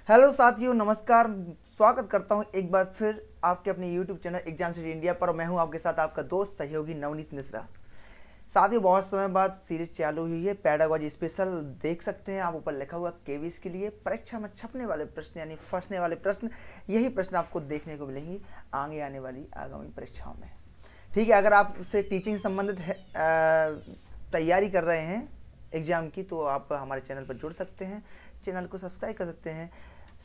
Hello साथियों, नमस्कार। स्वागत करता हूं एक बार फिर आपके अपने YouTube channel exam city India पर। मैं हूं आपके साथ आपका दोस्त सहयोगी नवनीत मिश्रा। साथियों, बहुत समय बाद सीरीज चालू हुई है पैडागोजी स्पेशल। देख सकते हैं आप ऊपर लिखा हुआ केवीस के लिए परीक्षा में छपने वाले प्रश्न यानी फंसने वाले प्रश्न। यही प्रश्न आपको देखने को मिलेंगे आगे आने वाली आगामी परीक्षाओं में। ठीक है, अगर आपसे टीचिंग संबंधित तैयारी कर रहे हैं एग्जाम की तो आप हमारे चैनल पर जुड़ सकते हैं, चैनल को सब्सक्राइब कर सकते हैं,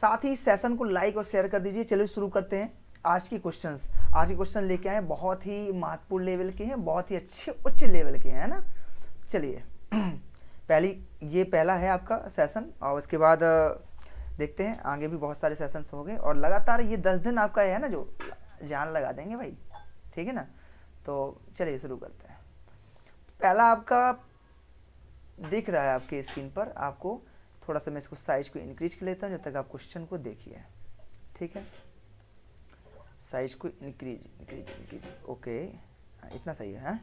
साथ ही सेशन को लाइक और शेयर कर दीजिए। चलिए शुरू करते हैं आज की क्वेश्चंस। आज के क्वेश्चन लेके आए बहुत ही महत्वपूर्ण लेवल के हैं, बहुत ही अच्छे उच्च लेवल के हैं ना। चलिए पहला है आपका सेशन और उसके बाद देखते हैं आगे भी बहुत सारे सेशंस होंगे और लगातार ये 10 दिन आपका है ना जो जान लगा देंगे भाई, ठीक है ना। तो चलिए शुरू करते हैं। पहला आपका दिख रहा है आपके स्क्रीन पर, आपको थोड़ा सा मैं इसको साइज को इंक्रीज कर लेता हूँ जब तक आप क्वेश्चन को देखिए, ठीक है। साइज को इंक्रीज ओके, इतना सही है,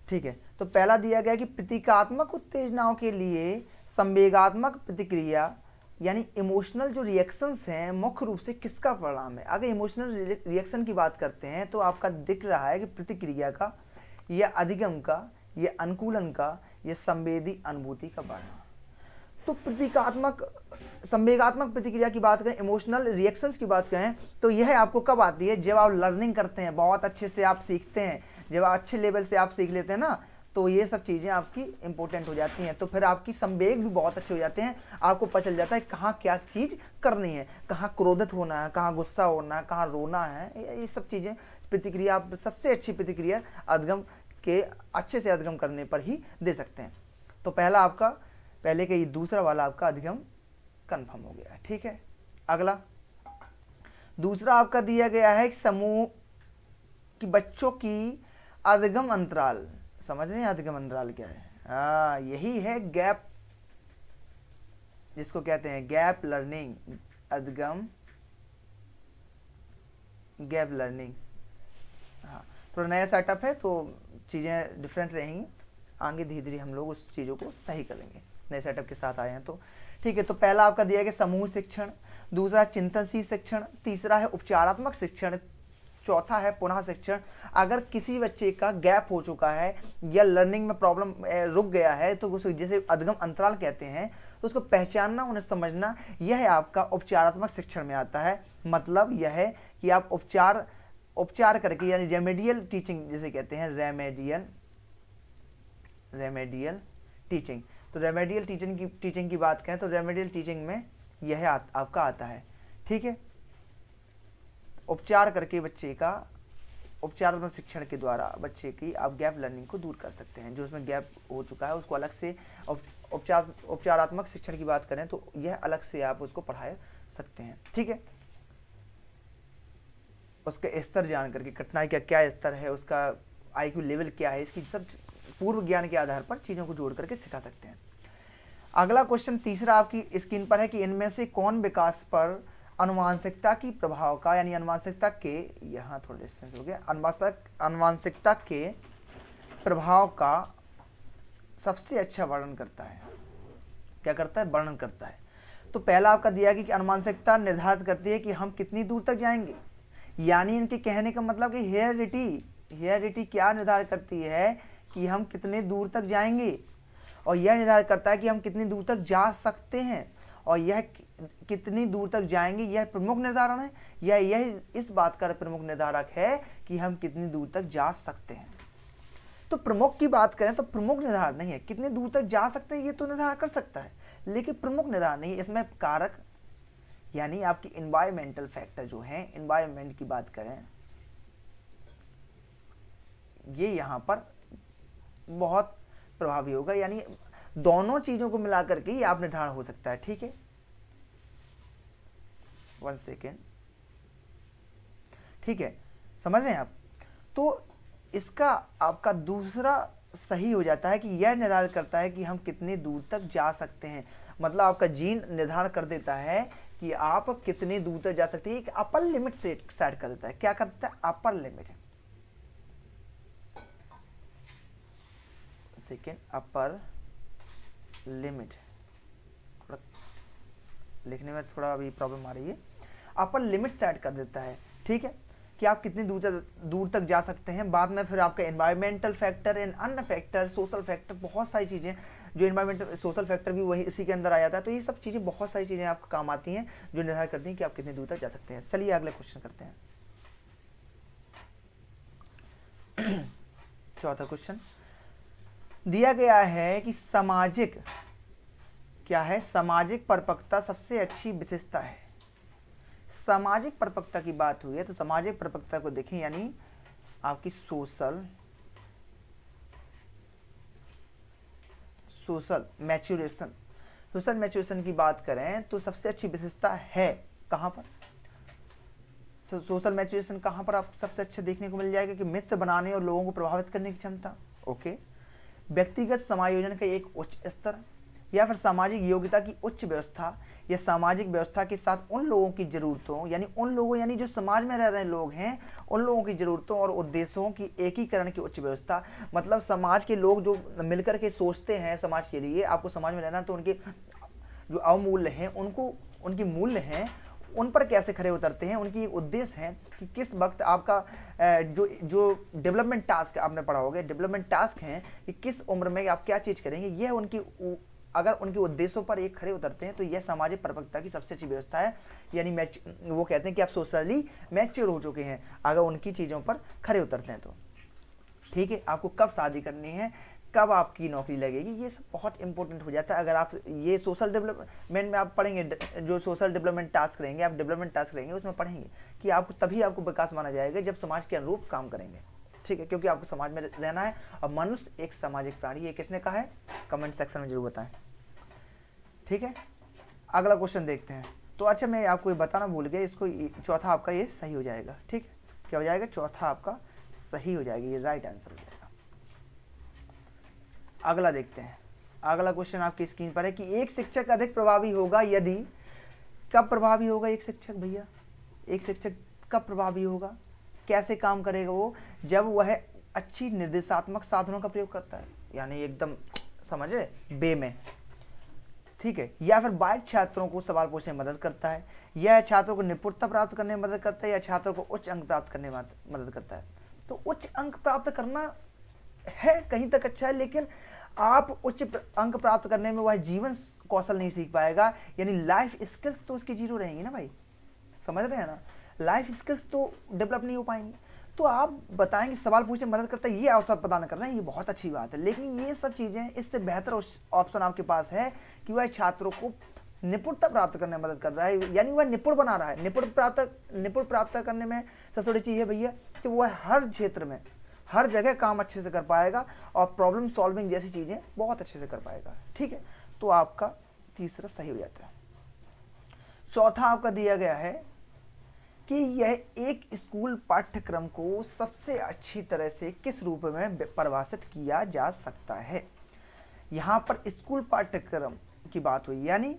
ठीक है। तो पहला दिया गया कि प्रतीकात्मक उत्तेजनाओं के लिए संवेगात्मक प्रतिक्रिया यानी इमोशनल जो रिएक्शंस हैं मुख्य रूप से किसका परिणाम है। अगर इमोशनल रिएक्शन की बात करते हैं तो आपका दिख रहा है कि प्रतिक्रिया का या अधिगम का या अनुकूलन का या संवेदी अनुभूति का बढ़ना। तो प्रतीकात्मक संवेगात्मक प्रतिक्रिया की बात करें, इमोशनल रिएक्शंस की बात करें तो यह आपको कब आती है, जब आप लर्निंग करते हैं, बहुत अच्छे से आप सीखते हैं, जब आप अच्छे लेवल से आप सीख लेते हैं ना, तो ये सब चीज़ें आपकी इंपॉर्टेंट हो जाती हैं। तो फिर आपकी संवेग भी बहुत अच्छे हो जाते हैं, आपको पता चल जाता है कहाँ क्या चीज़ करनी है, कहाँ क्रोधित होना है, कहाँ गुस्सा होना है, कहाँ रोना है, ये सब चीज़ें प्रतिक्रिया आप सबसे अच्छी प्रतिक्रिया अधिगम के अच्छे से अधिगम करने पर ही दे सकते हैं। तो पहला आपका पहले के दूसरा वाला आपका अधिगम कंफर्म हो गया है, ठीक है। अगला दूसरा आपका दिया गया है समूह कि बच्चों की अधिगम अंतराल, समझ रहे हैं अधिगम अंतराल क्या है? यही है गैप, जिसको कहते हैं गैप लर्निंग, अधिगम गैप लर्निंग। हाँ, थोड़ा नया सेटअप है तो चीज़ें डिफरेंट रहेंगी, आगे धीरे धीरे हम लोग उस चीज़ों को सही करेंगे, नए सेटअप के साथ आए हैं तो ठीक है। तो पहला आपका दिया गया समूह शिक्षण, दूसरा चिंतनशील शिक्षण, तीसरा है उपचारात्मक शिक्षण, चौथा है पुनः शिक्षण। अगर किसी बच्चे का गैप हो चुका है या लर्निंग में प्रॉब्लम रुक गया है तो उसको जैसे अधिगम अंतराल कहते हैं, तो उसको पहचानना, उन्हें समझना, यह आपका उपचारात्मक शिक्षण में आता है। मतलब यह है कि आप उपचार करके यानी रेमेडियल टीचिंग जिसे कहते हैं, रेमेडियल टीचिंग। तो रेमेडियल टीचिंग की बात करें तो रेमेडियल टीचिंग में यह आपका आता है, ठीक है। उपचार करके बच्चे का उपचारात्मक शिक्षण के द्वारा बच्चे की आप गैप लर्निंग को दूर कर सकते हैं, जो उसमें गैप हो चुका है उसको अलग से उपचारात्मक शिक्षण की बात करें तो यह अलग से आप उसको पढ़ा सकते हैं, ठीक है। उसके स्तर जान करके, कठिनाई का क्या स्तर है, उसका IQ लेवल क्या है, इसकी सब पूर्व ज्ञान के आधार पर चीज़ों को जोड़ करके सिखा सकते हैं। अगला क्वेश्चन तीसरा आपकी स्क्रीन पर है कि इनमें से कौन विकास पर अनुवांशिकता की प्रभाव का यानी अनुवांशिकता के, यहाँ थोड़ा डिस्टेंस हो गया, अनुवांशिकता के प्रभाव का सबसे अच्छा वर्णन करता है। क्या करता है? वर्णन करता है। तो पहला आपका दिया कि अनुवांशिकता निर्धारित करती है कि हम कितनी दूर तक जाएंगे, यानी इनके कहने का मतलब कि हेरिडिटी क्या निर्धारित करती है कि हम कितने दूर तक जाएंगे, और यह निर्धारित करता है कि हम कितनी दूर तक जा सकते हैं, और यह कितनी दूर तक जाएंगे यह प्रमुख निर्धारण है, यह इस बात का प्रमुख निर्धारक है कि हम कितनी दूर तक जा सकते हैं। तो प्रमुख की बात करें तो प्रमुख निर्धारण नहीं है, कितने दूर तक जा सकते हैं ये तो निर्धारण कर सकता है, लेकिन प्रमुख निर्धारण नहीं है। इसमें कारक यानी आपकी इन्वायरमेंटल फैक्टर जो है, इन्वायरमेंट की बात करें, ये यहाँ पर बहुत प्रभावी होगा, यानी दोनों चीजों को मिलाकर के आप निर्धारण हो सकता है, ठीक है। 1 सेकेंड, ठीक है, समझ रहे हैं आप। तो इसका आपका दूसरा सही हो जाता है कि यह निर्धारित करता है कि हम कितनी दूर तक जा सकते हैं। मतलब आपका जीन निर्धारण कर देता है कि आप कितनी दूर तक जा सकते हैं, एक अपर लिमिट सेट कर देता है। क्या करता है? Upper limit, second, upper limit, थोड़ा लिखने में थोड़ा अभी प्रॉब्लम आ रही है। अपर लिमिट सेट कर देता है, ठीक है, कि आप कितनी दूर तक जा सकते हैं। बाद में फिर आपका एनवायरमेंटल फैक्टर एंड अन्य फैक्टर, सोशल फैक्टर, बहुत सारी चीज़ें जो एनवायरमेंटल सोशल फैक्टर भी वही इसी के अंदर आ जाता है। तो ये सब चीज़ें, बहुत सारी चीज़ें आपको काम आती हैं जो निर्धार करती हैं कि आप कितनी दूर तक जा सकते हैं। चलिए अगले क्वेश्चन करते हैं। चौथा क्वेश्चन दिया गया है कि सामाजिक क्या है, सामाजिक परिपक्वता सबसे अच्छी विशेषता है। सामाजिक परिपक्वता की बात हुई है तो सामाजिक परिपक्वता को देखें, यानी आपकी सोशल मैच्योरेशन, सोशल मैच्योरेशन की बात करें तो सबसे अच्छी विशेषता है कहां पर, सोशल मैच्योरेशन कहां पर आप सबसे अच्छा देखने को मिल जाएगा कि मित्र बनाने और लोगों को प्रभावित करने की क्षमता, ओके, व्यक्तिगत समायोजन का एक उच्च स्तर, या फिर सामाजिक योग्यता की उच्च व्यवस्था, या सामाजिक व्यवस्था के साथ उन लोगों की जरूरतों, यानी उन लोगों यानी जो समाज में रह रहे लोग हैं उन लोगों की जरूरतों और उद्देश्यों की एकीकरण की उच्च व्यवस्था। मतलब समाज के लोग जो मिलकर के सोचते हैं समाज के लिए, आपको समाज में रहना, तो उनके जो अवमूल्य हैं, उनको उनकी मूल्य हैं, उन पर कैसे खड़े उतरते हैं, उनकी एक उद्देश्य है कि किस वक्त आपका जो डेवलपमेंट टास्क आपने पढ़ा होगा, डेवलपमेंट टास्क हैं कि किस उम्र में आप क्या चीज़ करेंगे, यह उनकी, अगर उनके उद्देश्यों पर एक खड़े उतरते हैं तो यह सामाजिक परिपक्वता की सबसे अच्छी व्यवस्था है। यानी वो कहते हैं कि आप सोशली मैच्योर हो चुके हैं अगर उनकी चीज़ों पर खड़े उतरते हैं तो, ठीक है। आपको कब शादी करनी है, कब आपकी नौकरी लगेगी, ये सब बहुत इंपॉर्टेंट हो जाता है। अगर आप ये सोशल डेवलपमेंट में आप पढ़ेंगे, जो सोशल डेवलपमेंट टास्क रहेंगे, आप डेवलपमेंट टास्क रहेंगे उसमें पढ़ेंगे कि आपको तभी आपको विकास माना जाएगा जब समाज के अनुरूप काम करेंगे, ठीक है, क्योंकि आपको समाज में रहना है और मनुष्य एक सामाजिक प्राणी। ये किसने कहा है, कमेंट सेक्शन में जरूर बताएं, ठीक है। अगला क्वेश्चन देखते हैं। तो अच्छा, मैं आपको ये बताना भूल गया, इसको चौथा आपका ये सही हो जाएगा, ठीक है, क्या हो जाएगा, चौथा आपका सही हो जाएगा, ये राइट आंसर हो जाएगा। अगला देखते हैं। अगला क्वेश्चन आपकी स्क्रीन पर है कि एक शिक्षक अधिक प्रभावी होगा यदि, कब प्रभावी होगा एक शिक्षक, भैया एक शिक्षक कब प्रभावी होगा, कैसे काम करेगा वो, जब वह अच्छी निर्देशात्मक साधनों का प्रयोग करता है, यानी एकदम समझ रहे बे में, ठीक है, या फिर बाह्य छात्रों को सवाल पूछने में मदद करता है, या छात्रों को निपुणता प्राप्त करने में मदद करता है, या छात्रों को उच्च अंक प्राप्त करने में मदद करता है। तो उच्च अंक प्राप्त करना है कहीं तक अच्छा है, लेकिन आप उच्च अंक प्राप्त करने में वह जीवन कौशल नहीं सीख पाएगा, यानी लाइफ स्किल्स तो उसकी जीरो रहेंगी ना भाई, समझ रहे हैं ना, लाइफ स्किल्स तो डेवलप नहीं हो पाएंगे। तो आप बताएंगे सवाल पूछने में मदद करता है, ये अवसर प्रदान करना है, ये बहुत अच्छी बात है, लेकिन ये सब चीजें, इससे बेहतर ऑप्शन आपके पास है कि वह छात्रों को निपुणता प्राप्त करने में मदद कर रहा है, यानी वह निपुण बना रहा है। निपुण प्राप्त करने में सबसे बड़ी चीज है भैया कि वह हर क्षेत्र में, हर जगह काम अच्छे से कर पाएगा और प्रॉब्लम सॉल्विंग जैसी चीजें बहुत अच्छे से कर पाएगा, ठीक है। तो आपका तीसरा सही हो जाता है। चौथा आपका दिया गया है कि यह एक स्कूल पाठ्यक्रम को सबसे अच्छी तरह से किस रूप में परिभाषित किया जा सकता है। यहां पर स्कूल पाठ्यक्रम की बात हुई, यानी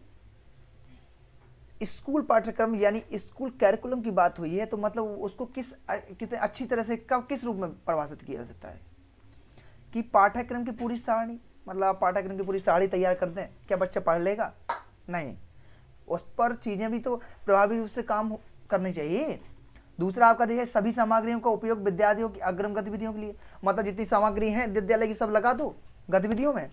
स्कूल पाठ्यक्रम यानी स्कूल कैरिकुलम की बात हुई है, तो मतलब उसको कितने अच्छी तरह से कब किस रूप में परिभाषित किया जा सकता है कि पाठ्यक्रम की पूरी सारणी, मतलब आप पाठ्यक्रम की पूरी सारणी तैयार कर दें, क्या बच्चा पढ़ लेगा, नहीं, उस पर चीजें भी तो प्रभावी रूप से काम करनी चाहिए। दूसरा आपका देखिए सभी सामग्रियों का उपयोग विद्यार्थियों की अग्रिम गतिविधियों के लिए, मतलब जितनी सामग्री है विद्यालय की सब लगा दो गतिविधियों में,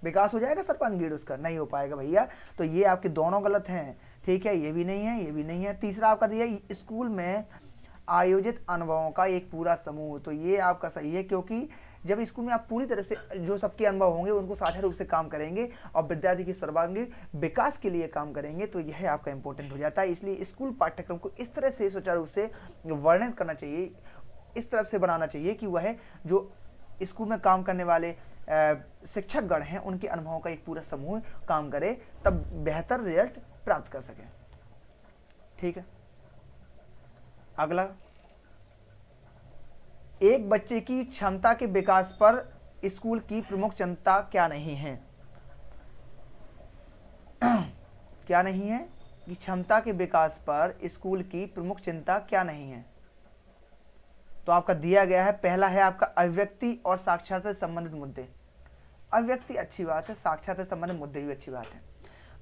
विकास हो जाएगा सर्वांगीण उसका, नहीं हो पाएगा भैया। तो ये आपके दोनों गलत हैं, ठीक है, ये भी नहीं है, ये भी नहीं है। तीसरा आपका दिया स्कूल में आयोजित अनुभवों का एक पूरा समूह, तो ये आपका सही है, क्योंकि जब स्कूल में आप पूरी तरह से जो सबके अनुभव होंगे उनको साझा रूप से काम करेंगे और विद्यार्थी के सर्वांगीण विकास के लिए काम करेंगे, तो यह आपका इंपॉर्टेंट हो जाता है। इसलिए स्कूल पाठ्यक्रम को इस तरह से सुचारू रूप से वर्णन करना चाहिए, इस तरह से बनाना चाहिए कि वह जो स्कूल में काम करने वाले शिक्षकगण हैं उनके अनुभवों का एक पूरा समूह काम करे, तब बेहतर रिजल्ट प्राप्त कर सके, ठीक है। अगला, एक बच्चे की क्षमता के विकास पर स्कूल की प्रमुख चिंता क्या नहीं है, क्या नहीं है कि क्षमता के विकास पर स्कूल की प्रमुख चिंता क्या नहीं है। तो आपका दिया गया है, पहला है आपका अभिव्यक्ति और साक्षरता से संबंधित मुद्दे। अभिव्यक्ति अच्छी बात है, साक्षरता से संबंधित मुद्दे भी अच्छी बात है।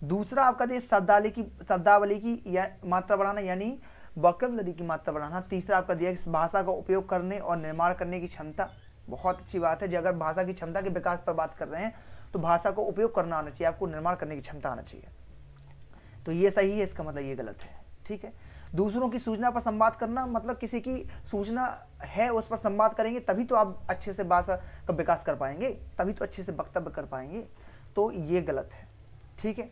दूसरा आपका दिया शब्दावली की या मात्रा बढ़ाना यानी वोकैबुलरी की मात्रा बढ़ाना। तीसरा आपका दिया भाषा का उपयोग करने और निर्माण करने की क्षमता। बहुत अच्छी बात है, अगर भाषा की क्षमता के विकास पर बात कर रहे हैं तो भाषा को उपयोग करना आना चाहिए, आपको निर्माण करने की क्षमता आना चाहिए। तो ये सही है, इसका मतलब ये गलत है। ठीक है, दूसरों की सूचना पर संवाद करना मतलब किसी की सूचना है उस पर संवाद करेंगे तभी तो आप अच्छे से भाषा का विकास कर पाएंगे, तभी तो अच्छे से वक्तव्य कर पाएंगे। तो ये गलत है। ठीक है,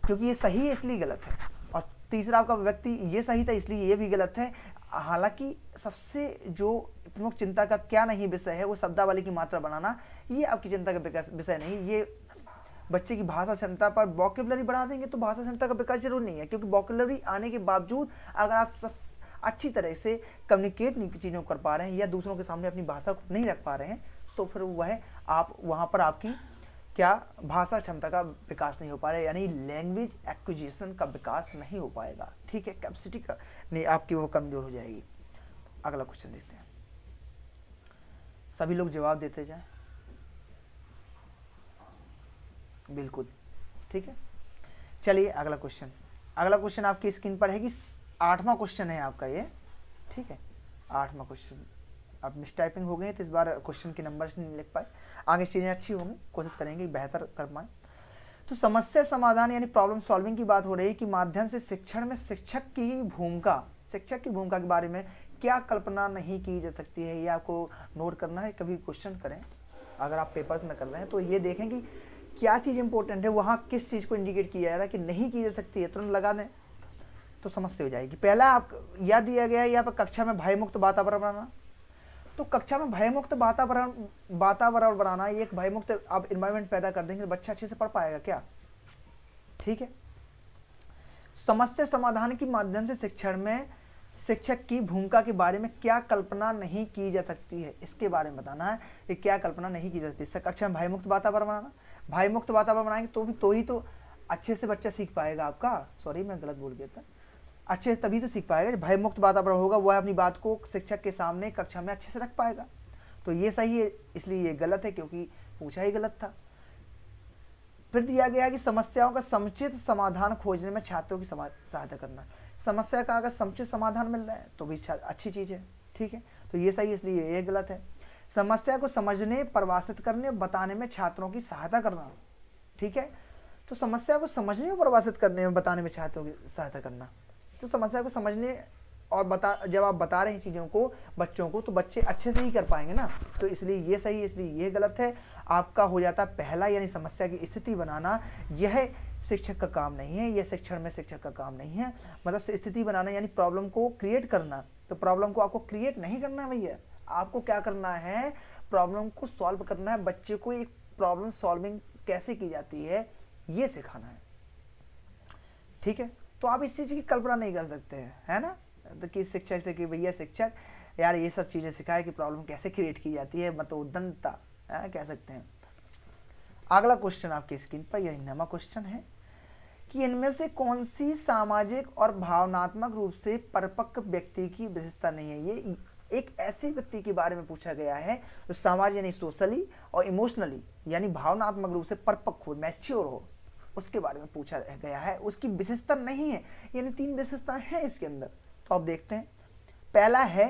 क्योंकि ये सही है इसलिए गलत है। और तीसरा आपका व्यक्ति ये सही था इसलिए ये भी गलत है। हालांकि सबसे जो प्रमुख चिंता का क्या नहीं विषय है वो शब्दावली की मात्रा बढ़ाना, ये आपकी चिंता का विषय नहीं। ये बच्चे की भाषा क्षमता पर वोकैबुलरी बढ़ा देंगे तो भाषा क्षमता का विकास जरूर नहीं है, क्योंकि वोकैबुलरी आने के बावजूद अगर आप सब अच्छी तरह से कम्युनिकेट नहीं चीज़ों कर पा रहे हैं या दूसरों के सामने अपनी भाषा को नहीं रख पा रहे हैं तो फिर वह आप वहाँ पर आपकी क्या भाषा क्षमता का विकास नहीं हो पा रहा है, यानी लैंग्वेज एक्विजिशन का विकास नहीं हो पाएगा। ठीक है, कैपेसिटी का नहीं, आपकी वो कमजोर हो जाएगी। अगला क्वेश्चन देखते हैं, सभी लोग जवाब देते जाएं। बिल्कुल ठीक है, चलिए अगला क्वेश्चन आपकी स्क्रीन पर है कि 8वां क्वेश्चन है आपका ये। ठीक है, 8वां क्वेश्चन। अब मिस टाइपिंग हो गई तो इस बार क्वेश्चन के नंबर नहीं लिख पाए, आगे चीज़ें अच्छी होंगी, कोशिश करेंगे बेहतर कर पाए। तो समस्या समाधान यानी प्रॉब्लम सॉल्विंग की बात हो रही है कि माध्यम से शिक्षण में शिक्षक की भूमिका के बारे में क्या कल्पना नहीं की जा सकती है। ये आपको नोट करना है, कभी क्वेश्चन करें अगर आप पेपर्स में कर रहे हैं तो ये देखें कि क्या चीज़ इंपॉर्टेंट है, वहाँ किस चीज़ को इंडिकेट किया जा रहा है कि नहीं की जा सकती है, तुरंत लगा दें तो समस्या हो जाएगी। पहला आप याद दिया गया है यहाँ पर कक्षा में भयमुक्त वातावरण बनाना। तो कक्षा में भयमुक्त वातावरण बनाना, एक भयमुक्त आप इन्वायरमेंट पैदा कर देंगे तो बच्चा अच्छे से पढ़ पाएगा क्या। ठीक है, समस्या समाधान के माध्यम से शिक्षण में शिक्षक की भूमिका के बारे में क्या कल्पना नहीं की जा सकती है, इसके बारे में बताना है कि क्या कल्पना नहीं की जा सकती। कक्षा में भयमुक्त वातावरण बनाना, भयमुक्त वातावरण बनाएंगे तो अच्छे से बच्चा सीख पाएगा आपका। सॉरी मैं गलत बोल गया था, अच्छे से तभी तो सीख पाएगा। भयमुक्त वातावरण होगा वह अपनी बात को शिक्षक के सामने कक्षा में अच्छे से रख पाएगा। तो ये सही है, इसलिए ये गलत है क्योंकि पूछा ही गलत था। फिर दिया गया कि समस्याओं का समुचित समाधान खोजने में छात्रों की सहायता करना। समस्या का अगर समुचित समाधान मिल रहा है तो भी अच्छी चीज़ है। ठीक है, तो ये सही है इसलिए ये गलत है। समस्या को समझने, परिभाषित करने, बताने में छात्रों की सहायता करना। ठीक है, तो समस्या को समझने और परिभाषित करने में बताने में छात्रों की सहायता करना। तो समस्या को समझने और जब आप बता रहे हैं चीज़ों को बच्चों को तो बच्चे अच्छे से ही कर पाएंगे ना, तो इसलिए ये सही है, इसलिए ये गलत है। आपका हो जाता पहला यानी समस्या की स्थिति बनाना, यह शिक्षक का काम नहीं है, यह शिक्षण में शिक्षक का काम नहीं है। मतलब स्थिति बनाना यानी प्रॉब्लम को क्रिएट करना, तो प्रॉब्लम को आपको क्रिएट नहीं करना है भैया, आपको क्या करना है, प्रॉब्लम को सॉल्व करना है। बच्चे को एक प्रॉब्लम सॉल्विंग कैसे की जाती है ये सिखाना है। ठीक है, तो आप इस चीज़ की कल्पना नहीं कर सकते हैं, है ना, तो कि शिक्षक से कि भैया शिक्षक यार ये सब चीज़ें सिखाए कि प्रॉब्लम कैसे क्रिएट की जाती है, मतलब उद्दंडता कह सकते हैं। अगला क्वेश्चन आपकी स्क्रीन पर यह 9वां क्वेश्चन है कि इनमें से कौन सी सामाजिक और भावनात्मक रूप से परिपक्व व्यक्ति की विशेषता नहीं है। ये एक ऐसे व्यक्ति के बारे में पूछा गया है जो सामाजिक यानी सोशली और इमोशनली यानी भावनात्मक रूप से परिपक्व हो, मैच्योर हो, उसके बारे में पूछा गया है। उसकी विशेषता नहीं है, यानी 3 विशेषताएं हैं इसके अंदर। तो आप देखते हैं, पहला है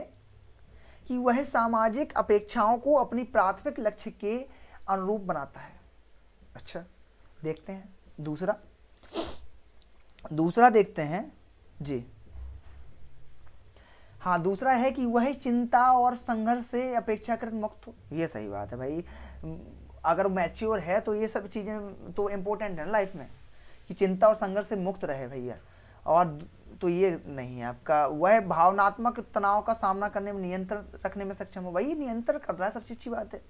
कि वह सामाजिक अपेक्षाओं को अपनी प्राथमिक लक्ष्य के अनुरूप बनाता है। अच्छा, देखते हैं दूसरा देखते हैं जी। हाँ, दूसरा है कि वह चिंता और संघर्ष से अपेक्षाकृत मुक्त हो। ये सही बात है भाई, अगर मैच्योर है तो ये सब चीज़ें तो इम्पोर्टेंट है लाइफ में कि चिंता और संघर्ष से मुक्त रहे भैया। और तो ये नहीं है आपका, वह भावनात्मक तनाव का सामना करने में नियंत्रण रखने में सक्षम हो। भाई नियंत्रण कर रहा है, सबसे अच्छी बात है।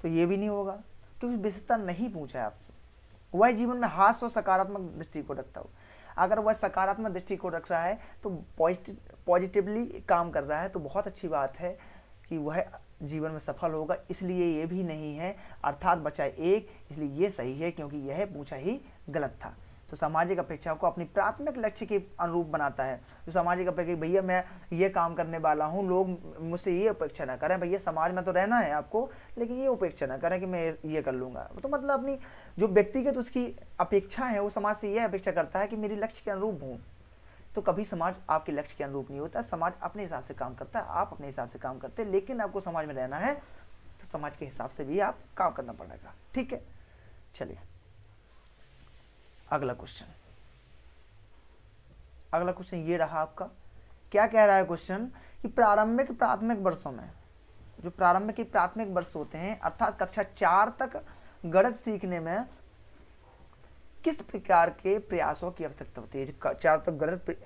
तो ये भी नहीं होगा क्योंकि विशेषता नहीं पूछा है आपसे। वह जीवन में हास्य और सकारात्मक दृष्टिकोण रखता हो। अगर वह सकारात्मक दृष्टिकोण रख रहा है तो पॉजिटिवली काम कर रहा है तो बहुत अच्छी बात है कि वह जीवन में सफल होगा। इसलिए ये भी नहीं है, अर्थात बचा 1, इसलिए ये सही है क्योंकि यह पूछा ही गलत था। तो सामाजिक अपेक्षाओं को अपनी प्राथमिक लक्ष्य के अनुरूप बनाता है। जो सामाजिक अपेक्षा, भैया मैं ये काम करने वाला हूँ, लोग मुझसे ये अपेक्षा ना करें, भैया समाज में तो रहना है आपको, लेकिन ये अपेक्षा ना करें कि मैं ये कर लूँगा। तो मतलब अपनी जो व्यक्तिगत उसकी अपेक्षा है, वो समाज से ये अपेक्षा करता है कि मेरी लक्ष्य के अनुरूप हूँ। तो कभी समाज आपके लक्ष्य के अनुरूप नहीं होता, समाज अपने हिसाब से काम करता है, आप अपने हिसाब से काम करते हैं, लेकिन आपको समाज में रहना है तो समाज के हिसाब से भी आप काम करना पड़ेगा। ठीक है, चलिए अगला क्वेश्चन ये रहा आपका। क्या कह रहा है क्वेश्चन कि प्राथमिक वर्षों में, जो प्राथमिक वर्ष होते हैं अर्थात कक्षा 4 तक गणित सीखने में किस प्रकार के प्रयासों की आवश्यकता होती है। 4 तक गणित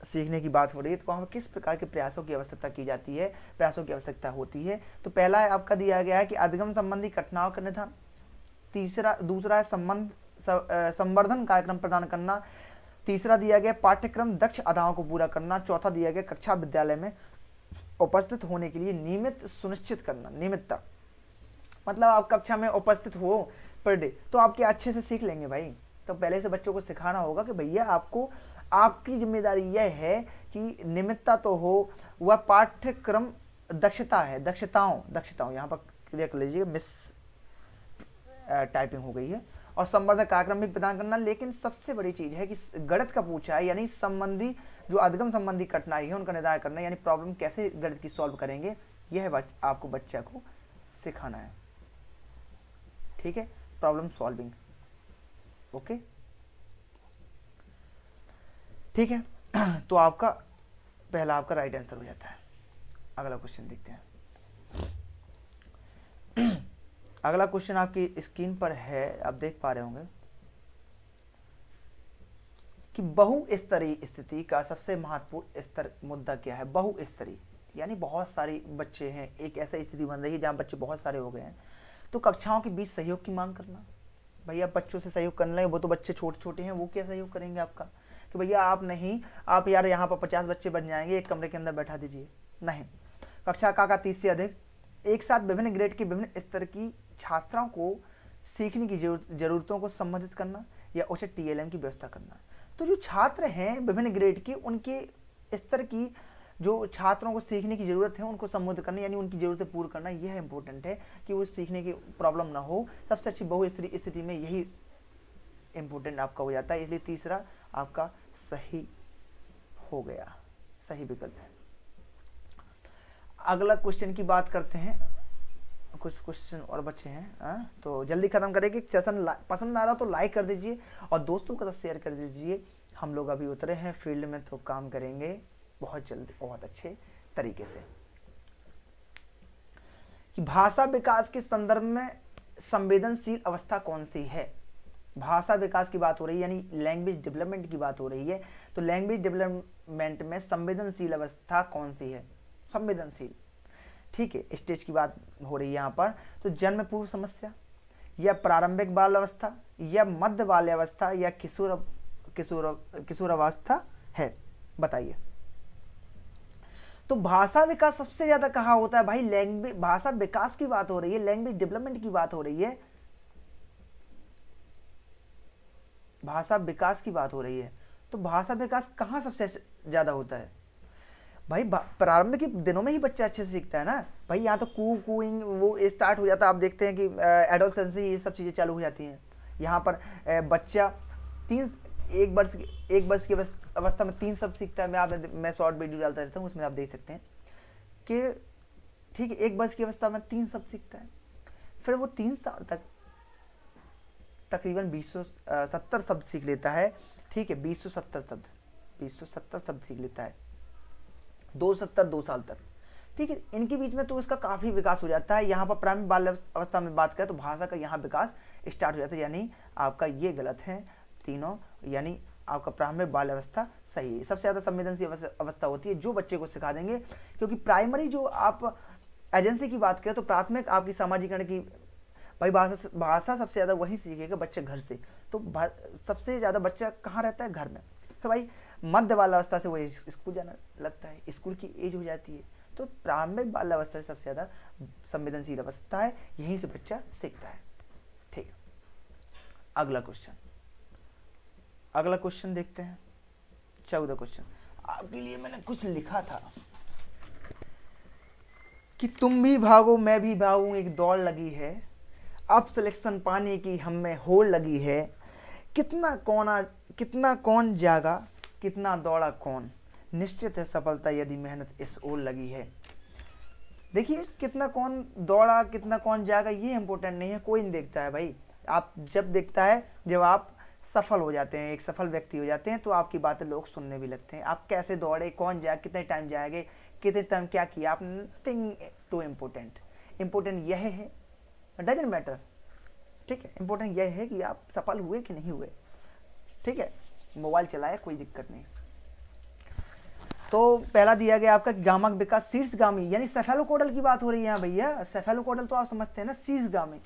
सीखने की बात हो रही है, तो वहां पर किस प्रकार के प्रयासों की आवश्यकता की जाती है, प्रयासों की आवश्यकता होती है। तो पहला है आपका दिया गया है कि अधिगम संबंधी कठिनाइयों का निदान, दूसरा है संवर्धन कार्यक्रम प्रदान करना, तीसरा दिया गया पाठ्यक्रम दक्ष अधाओं को पूरा करना, चौथा दिया गया कक्षा विद्यालय में उपस्थित होने के लिए नियमित सुनिश्चित करना। नियमितता मतलब आप कक्षा में उपस्थित हो पर डे, तो आप क्या अच्छे से सीख लेंगे भाई। तो पहले से बच्चों को सिखाना होगा कि भैया आपको, आपकी जिम्मेदारी यह है कि नियमितता तो हो, वह पाठ्यक्रम दक्षता है, दक्षताओं यहाँ पर क्लियर कर लीजिए, मिस टाइपिंग हो गई है, और संवर्धन कार्यक्रम भी प्रदान करना। लेकिन सबसे बड़ी चीज है कि गणित का पूछा है, यानी संबंधी जो अधिगम संबंधी कठिनाई है उनका निदान करना, यानी प्रॉब्लम कैसे गणित की सॉल्व करेंगे, यह आपको बच्चा को सिखाना है। ठीक है, प्रॉब्लम सॉल्विंग। ओके, ठीक है, तो आपका पहला आपका राइट आंसर हो जाता है। अगला क्वेश्चन देखते हैं। अगला क्वेश्चन आपकी स्क्रीन पर है, आप देख पा रहे होंगे कि बहुस्तरीय स्थिति का सबसे महत्वपूर्ण स्तर मुद्दा क्या है। बहुस्तरीय यानी बहुत सारे बच्चे हैं, एक ऐसा स्थिति बन रही है जहां बच्चे बहुत सारे हो गए हैं, तो कक्षाओं के बीच सहयोग की मांग करना। भैया बच्चों से सहयोग करने लगे, वो तो बच्चे छोटे छोटे हैं, वो क्या सहयोग करेंगे आपका, कि भैया आप नहीं, आप यार यहाँ पर 50 बच्चे बन जाएंगे, एक कमरे के अंदर बैठा दीजिए, नहीं। कक्षा का 30 से अधिक एक साथ विभिन्न ग्रेड की विभिन्न स्तर की छात्राओं को सीखने की जरूरतों को संबोधित करना या उचित TLM की व्यवस्था करना। तो जो छात्र हैं विभिन्न ग्रेड की, उनके स्तर की जो छात्रों को सीखने की जरूरत है उनको संबोधित करना, यानी उनकी जरूरतें पूरी करना, यह इंपॉर्टेंट है कि वो सीखने की प्रॉब्लम ना हो। सबसे अच्छी बहुस्तरीय स्थिति में यही इंपॉर्टेंट आपका हो जाता है, इसलिए तीसरा आपका सही हो गया, सही विकल्प है। अगला क्वेश्चन की बात करते हैं, कुछ क्वेश्चन और बचे हैं, तो जल्दी खत्म करेंगे। सेशन पसंद आ रहा तो लाइक कर दीजिए और दोस्तों के साथ शेयर कर दीजिए। हम लोग अभी उतरे हैं फील्ड में, तो काम करेंगे बहुत जल्दी, बहुत अच्छे तरीके से। कि भाषा विकास के संदर्भ में संवेदनशील अवस्था कौन सी है। भाषा विकास की बात हो रही है, यानी लैंग्वेज डेवलपमेंट की बात हो रही है, तो लैंग्वेज डेवलपमेंट में संवेदनशील अवस्था कौन सी है। संवेदनशील, ठीक है, स्टेज की बात हो रही है यहाँ पर। तो जन्म पूर्व समस्या, या प्रारंभिक बाल अवस्था, या मध्य बाल्यावस्था, या किशोरावस्था है, बताइए। तो भाषा विकास सबसे ज्यादा कहाँ होता है भाई, लैंग्वेज, भाषा विकास की बात हो रही है, लैंग्वेज डेवलपमेंट की बात हो रही है, भाषा विकास की बात हो रही है। तो भाषा विकास कहाँ सबसे ज्यादा होता है भाई, प्रारंभ के दिनों में ही बच्चा अच्छे से सीखता है ना भाई। यहाँ तो कूइंग वो स्टार्ट हो जाता है, आप देखते हैं कि एडोलसेंसी ये सब चीजें चालू हो जाती हैं। यहाँ पर बच्चा एक वर्ष की अवस्था में 3 शब्द सीखता है। मैं शॉर्ट वीडियो डालता रहता हूँ, उसमें आप देख सकते हैं कि ठीक है, 1 वर्ष की अवस्था में 3 शब्द सीखता है। फिर वो 3 साल तक तकरीबन 270 शब्द सीख लेता है। ठीक है, 270 शब्द सीख लेता है, 2 साल तक। ठीक है, इनके बीच में तो इसका काफी विकास हो जाता है। यहाँ पर प्रारंभिक बाल अवस्था में बात करें तो भाषा का यहाँ विकास स्टार्ट हो जाता है, यानी आपका ये गलत है तीनों, यानी आपका प्रारंभिक बाल अवस्था सही है। सबसे ज्यादा संवेदनशील अवस्था होती है, जो बच्चे को सिखा देंगे, क्योंकि प्राइमरी जो आप एजेंसी की बात करें तो प्राथमिक आपकी सामाजिकरण की भाई भाषा सबसे ज्यादा वही सीखेगा बच्चे घर से। तो सबसे ज्यादा बच्चा कहाँ रहता है, घर में। तो भाई मध्य बाल्यावस्था से वही स्कूल जाना लगता है, स्कूल की एज हो जाती है। तो प्रारंभिक बाल्यावस्था से सबसे ज्यादा संवेदनशील अवस्था है, यहीं से बच्चा सीखता है। ठीक है, अगला क्वेश्चन अगला क्वेश्चन देखते हैं, 14 क्वेश्चन। आपके लिए मैंने कुछ लिखा था कि तुम भी भागो मैं भी भागूं, एक दौड़ लगी है, अब सिलेक्शन पाने की हम में होड़ लगी है, कितना कौन जागा, कितना दौड़ा कौन, निश्चित है सफलता यदि मेहनत इस ओर लगी है। देखिए, कितना कौन दौड़ा कितना कौन जागा ये इंपॉर्टेंट नहीं है, कोई नहीं देखता है भाई। आप जब देखता है जब आप सफल हो जाते हैं, एक सफल व्यक्ति हो जाते हैं, तो आपकी बातें लोग सुनने भी लगते हैं। आप कैसे दौड़े, कौन जाए, कितने टाइम जाएंगे, कितने टाइम क्या किया, आप नथिंग टू इम्पोर्टेंट। इम्पोर्टेंट यह है, डजंट मैटर, ठीक है। इम्पोर्टेंट यह है कि आप सफल हुए कि नहीं हुए, ठीक है। मोबाइल चलाया कोई दिक्कत नहीं। तो पहला दिया गया आपका गामक विकास शीर्षगामी, यानी सेफेलोकोडल की बात हो रही है यहाँ भैया। सेफेलोकोडल तो आप समझते हैं ना, शीर्षगामी,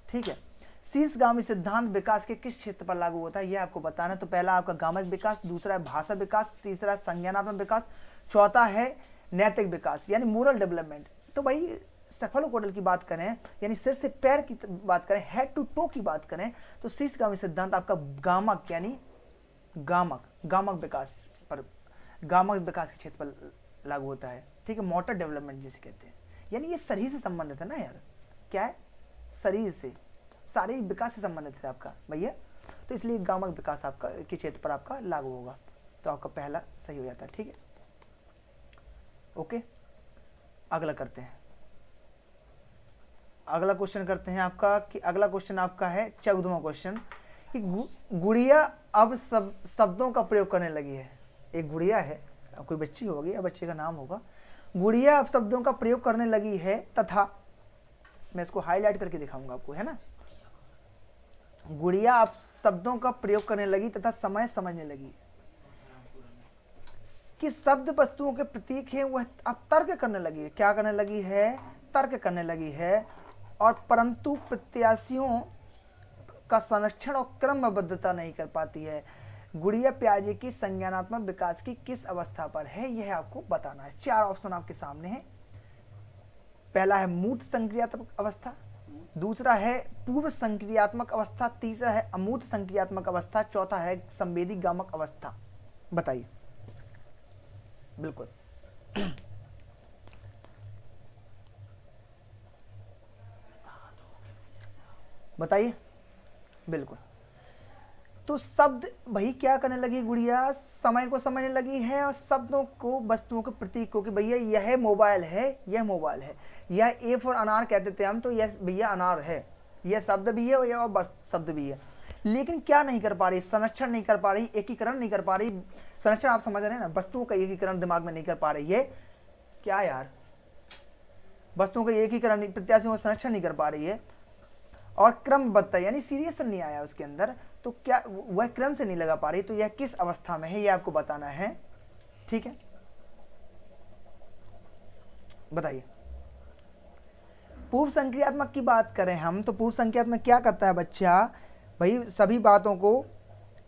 ठीक है। शीर्षगामी सिद्धांत विकास के किस क्षेत्र पर लागू होता है यह आपको बताना है। तो पहला आपका गामक विकास, दूसरा है भाषा विकास, तीसरा संज्ञानात्मक विकास, चौथा है नैतिक विकास यानी मोरल डेवलपमेंट। तो भाई सेफेलोकोडल की बात करें, यानी सिर से पैर की बात करें, हेड टू टो की बात करें, तो शीर्षगामी सिद्धांत आपका गामक यानी गामक विकास पर, गामक विकास के क्षेत्र पर लागू होता है, ठीक है। मोटर डेवलपमेंट जिसे कहते हैं, यानी ये शरीर से संबंधित है ना यार, क्या है, शरीर से, शारीरिक विकास से संबंधित है आपका भैया। तो इसलिए गामक विकास आपका के क्षेत्र पर आपका लागू होगा, तो आपका पहला सही हो जाता है, ठीक है। ओके, अगला करते हैं, अगला क्वेश्चन करते हैं आपका कि अगला क्वेश्चन आपका है 14वां क्वेश्चन कि गुड़िया अब शब्दों का प्रयोग करने लगी है। एक गुड़िया है, कोई बच्ची होगी या बच्चे का नाम होगा। गुड़िया अब शब्दों का प्रयोग करने लगी है तथा, मैं इसको हाईलाइट करके दिखाऊंगा आपको, है ना। गुड़िया अब शब्दों का प्रयोग करने लगी तथा समय समझने लगी कि शब्द वस्तुओं के प्रतीक हैं, वह अब तर्क करने लगी है। क्या करने लगी है, तर्क करने लगी है। और परंतु प्रत्याशियों का संरक्षण और क्रमबद्धता नहीं कर पाती है। गुड़िया प्याजे की संज्ञानात्मक विकास की किस अवस्था पर है यह आपको बताना है। 4 ऑप्शन आपके सामने हैं। पहला है मूर्त संक्रियात्मक अवस्था, दूसरा है पूर्व संक्रियात्मक अवस्था, तीसरा है अमूर्त संक्रियात्मक अवस्था, चौथा है संवेदी गामक अवस्था। बताइए। बिल्कुल बताइए। बिल्कुल, तो शब्द वही क्या करने लगी गुड़िया, समय को समझने लगी है और शब्दों को, वस्तुओं के प्रतीक को, कि भैया यह मोबाइल है, यह मोबाइल है, यह ए फॉर अनार कहते थे हम, तो यह भैया अनार है, यह शब्द भी है और बस शब्द भी है। लेकिन क्या नहीं कर पा रही, संरक्षण नहीं कर पा रही, एकीकरण नहीं कर पा रही। संरक्षण आप समझ रहे हैं ना, वस्तुओं का एकीकरण दिमाग में नहीं कर पा रही है। क्या यार, वस्तुओं का एकीकरण, प्रत्याशियों का संरक्षण नहीं कर पा रही है। और क्रमबद्धता यानी सीरियस नहीं आया उसके अंदर, तो क्या वह क्रम से नहीं लगा पा रही, तो यह किस अवस्था में है यह आपको बताना है, ठीक है। बताइए। पूर्व संक्रियात्मक की बात करें हम, तो पूर्व संक्रियात्मक क्या करता है बच्चा, भाई सभी बातों को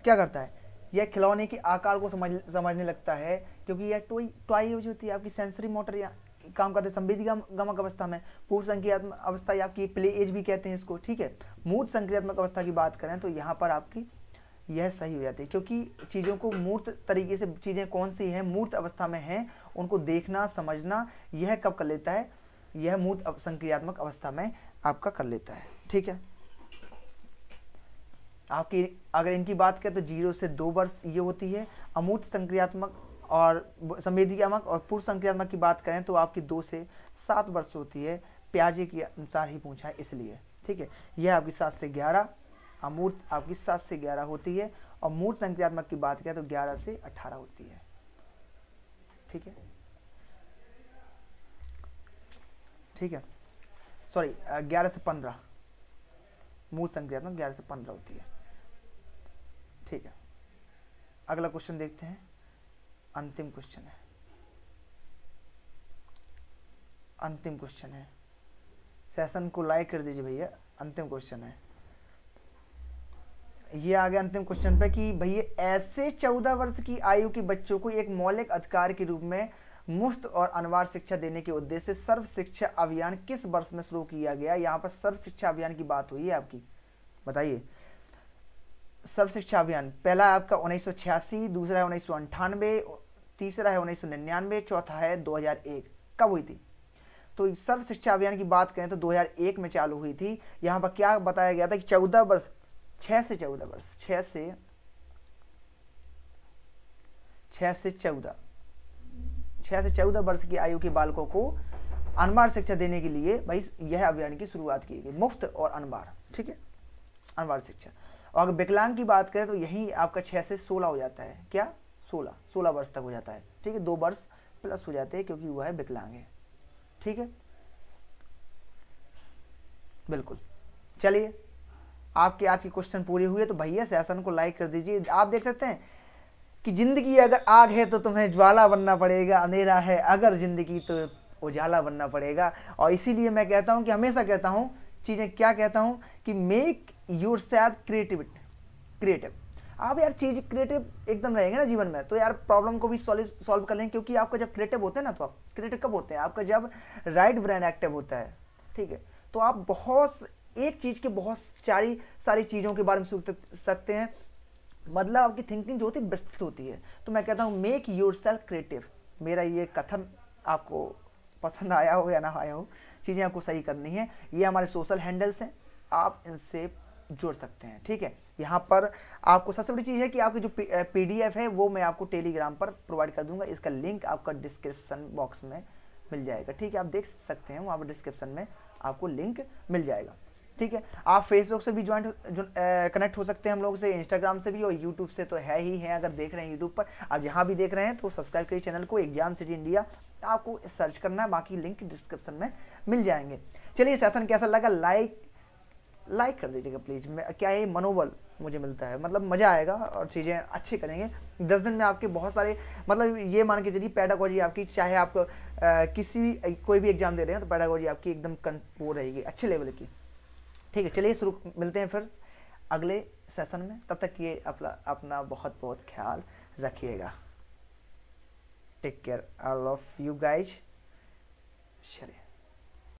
क्या करता है, यह खिलौने के आकार को समझने लगता है, क्योंकि यह टॉय यूज होती है आपकी सेंसरी मोटर या काम करते हैं संवेदी गामक अवस्था में। पूर्व संक्रियात्मक अवस्था या आपकी प्ले एज भी कहते हैं इसको, ठीक है। मूर्त संक्रियात्मक अवस्था की बात करें तो यहाँ पर आपकी यह सही हो जाती है, क्योंकि चीज़ों को मूर्त तरीके से, चीज़ें कौन सी हैं मूर्त अवस्था में हैं उनको देखना समझना, यह कब कर लेता है, यह मूर्त संक्रियात्मक अवस्था में आपका कर लेता है, ठीक है। आपकी अगर इनकी बात करें तो 0 से 2 वर्ष ये होती है अमूर्त संक्रियात्मक और संवेदी गामक, और पूर्व संक्रियात्मक की बात करें तो आपकी 2 से 7 वर्ष होती है। प्याजे के अनुसार ही पूछा है इसलिए, ठीक है। यह आपकी 7 से 11, अमूर्त आपकी 7 से 11 होती है, और मूर्त संक्रियात्मक की बात करें तो 11 से 18 होती है, ठीक है, ठीक है। सॉरी 11 से 15, मूर्त संक्रियात्मक 11 से 15 होती है, ठीक है। अगला क्वेश्चन देखते हैं, अंतिम क्वेश्चन है, अंतिम क्वेश्चन है। सेशन को लाइक कर दीजिए भैया, अंतिम क्वेश्चन है। ये आ गया अंतिम क्वेश्चन पे कि भैया ऐसे 14 वर्ष की आयु के बच्चों को एक मौलिक अधिकार के रूप में मुफ्त और अनिवार्य शिक्षा देने के उद्देश्य से सर्व शिक्षा अभियान किस वर्ष में शुरू किया गया। यहाँ पर सर्व शिक्षा अभियान की बात हुई है आपकी, बताइए। सर्व शिक्षा अभियान पहला है आपका 1986, दूसरा है 1998, तीसरा है 1999, चौथा है 2001। कब हुई थी? तो सर्व शिक्षा अभियान की बात करें तो 2001 में चालू हुई थी। यहाँ पर क्या बताया गया था कि 14 वर्ष 6 से 14 वर्ष 6 से 14 वर्ष की आयु के बालकों को अनबार शिक्षा देने के लिए भाई यह अभियान की शुरुआत की गई, मुफ्त और अनबार। ठीक है, अनबार शिक्षा। और अगर विकलांग की बात करें तो यही आपका 6 से 16 हो जाता है। क्या? 16 वर्ष तक हो जाता है। ठीक है, 2 वर्ष प्लस हो जाते हैं क्योंकि वह है विकलांग है। ठीक है, बिल्कुल। चलिए, आपके आज की क्वेश्चन पूरी हुई है तो भैया सेशन को लाइक कर दीजिए। आप देख सकते हैं कि जिंदगी अगर आग है तो तुम्हें ज्वाला बनना पड़ेगा, अंधेरा है अगर जिंदगी तो उजाला बनना पड़ेगा। और इसीलिए मैं कहता हूं कि हमेशा कहता हूं चीजें, क्या कहता हूं कि मेक योर सेल्फ क्रिएटिव। आप यार चीज क्रिएटिव एकदम रहेंगे ना जीवन में तो यार प्रॉब्लम को भी सॉल्व कर लेंगे। क्योंकि आपका जब क्रिएटिव होते हैं ना, तो आप क्रिएटिव कब होते हैं? आपका जब राइट ब्रेन एक्टिव होता है। ठीक है, तो आप बहुत एक चीज के बहुत सारी चीजों के बारे में सोच सकते हैं। मतलब आपकी थिंकिंग जो होती है विस्तृत होती है। तो मैं कहता हूँ मेक योर सेल्फ क्रिएटिव। मेरा ये कथन आपको पसंद आया हो या ना आया हो, चीज़ें आपको सही करनी है। ये हमारे सोशल हैंडल्स हैं, आप इनसे जुड़ सकते हैं। ठीक है, यहाँ पर आपको सबसे बड़ी चीज़ है कि आपकी जो PDF है वो मैं आपको टेलीग्राम पर प्रोवाइड कर दूंगा। इसका लिंक आपका डिस्क्रिप्शन बॉक्स में मिल जाएगा। ठीक है, आप देख सकते हैं वहाँ पर डिस्क्रिप्शन में आपको लिंक मिल जाएगा। ठीक है, आप फेसबुक से भी कनेक्ट हो सकते हैं हम लोग से, इंस्टाग्राम से भी, और यूट्यूब से तो है ही है। अगर देख रहे हैं यूट्यूब पर, आप जहाँ भी देख रहे हैं तो सब्सक्राइब करिए चैनल को, एग्जाम सिटी इंडिया। आपको सर्च करना है, बाकी लिंक डिस्क्रिप्शन में मिल जाएंगे। चलिए, सेशन कैसा लगा लाइक कर दीजिएगा प्लीज़। क्या है, मनोबल मुझे मिलता है, मतलब मज़ा आएगा और चीज़ें अच्छी करेंगे। 10 दिन में आपके बहुत सारे, मतलब ये मान के चलिए पेडागोजी आपकी, चाहे आप कोई भी एग्जाम दे रहे हैं तो पेडागोजी आपकी एकदम वो रहेगी अच्छे लेवल की। ठीक है, चलिए मिलते हैं फिर अगले सेशन में। तब तक ये अपना बहुत बहुत ख्याल रखिएगा। Take care all of you guys. चलिए।